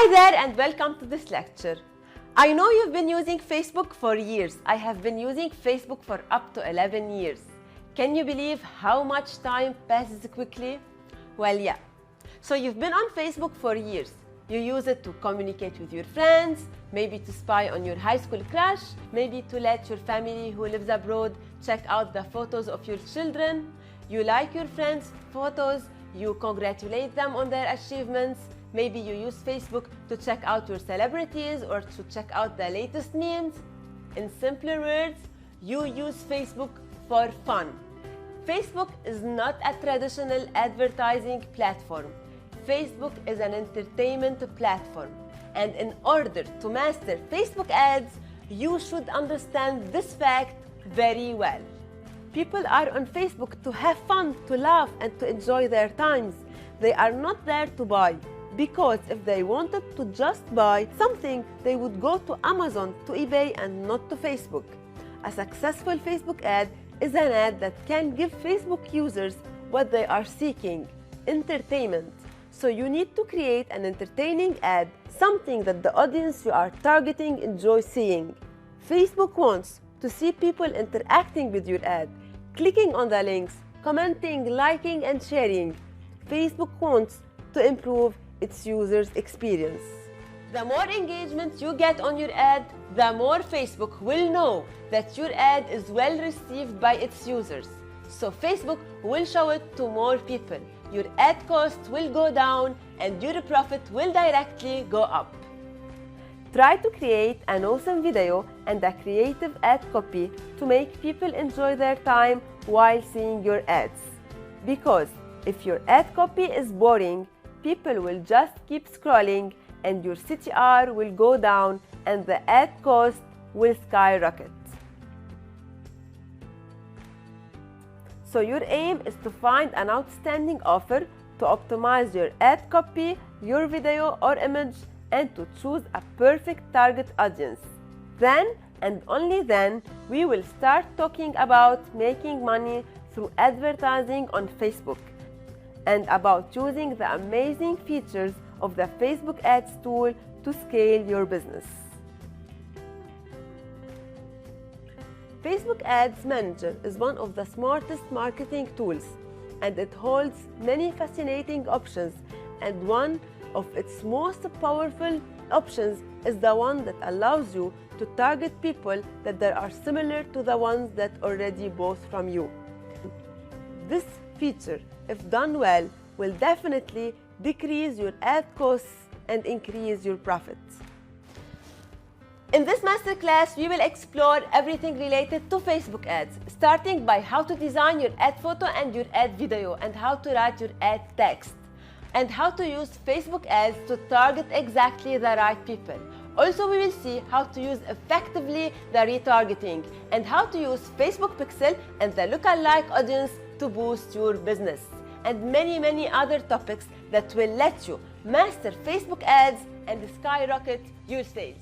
Hi there and welcome to this lecture. I know you've been using Facebook for years. I have been using Facebook for up to 11 years. Can you believe how much time passes quickly? Well, yeah. So you've been on Facebook for years. You use it to communicate with your friends, maybe to spy on your high school crush, maybe to let your family who lives abroad check out the photos of your children. You like your friends' photos, you congratulate them on their achievements. Maybe you use Facebook to check out your celebrities or to check out the latest memes. In simpler words, you use Facebook for fun. Facebook is not a traditional advertising platform. Facebook is an entertainment platform. And in order to master Facebook ads, you should understand this fact very well. People are on Facebook to have fun, to laugh, and to enjoy their times. They are not there to buy. Because if they wanted to just buy something, they would go to Amazon, to eBay, and not to Facebook. A successful Facebook ad is an ad that can give Facebook users what they are seeking: entertainment. So you need to create an entertaining ad, something that the audience you are targeting enjoy seeing. Facebook wants to see people interacting with your ad, clicking on the links, commenting, liking, and sharing. Facebook wants to improve its users' experience. The more engagement you get on your ad, the more Facebook will know that your ad is well received by its users. So Facebook will show it to more people. Your ad cost will go down and your profit will directly go up. Try to create an awesome video and a creative ad copy to make people enjoy their time while seeing your ads. Because if your ad copy is boring, people will just keep scrolling and your CTR will go down and the ad cost will skyrocket. So your aim is to find an outstanding offer, to optimize your ad copy, your video or image, and to choose a perfect target audience. Then and only then we will start talking about making money through advertising on Facebook, and about using the amazing features of the Facebook Ads tool to scale your business. Facebook Ads Manager is one of the smartest marketing tools, and it holds many fascinating options, and one of its most powerful options is the one that allows you to target people that are similar to the ones that already bought from you. This feature, if done well, will definitely decrease your ad costs and increase your profits. In this masterclass, we will explore everything related to Facebook ads, starting by how to design your ad photo and your ad video, and how to write your ad text, and how to use Facebook ads to target exactly the right people. Also, we will see how to use effectively the retargeting, and how to use Facebook Pixel and the lookalike audience to boost your business, and many other topics that will let you master Facebook ads and skyrocket your sales.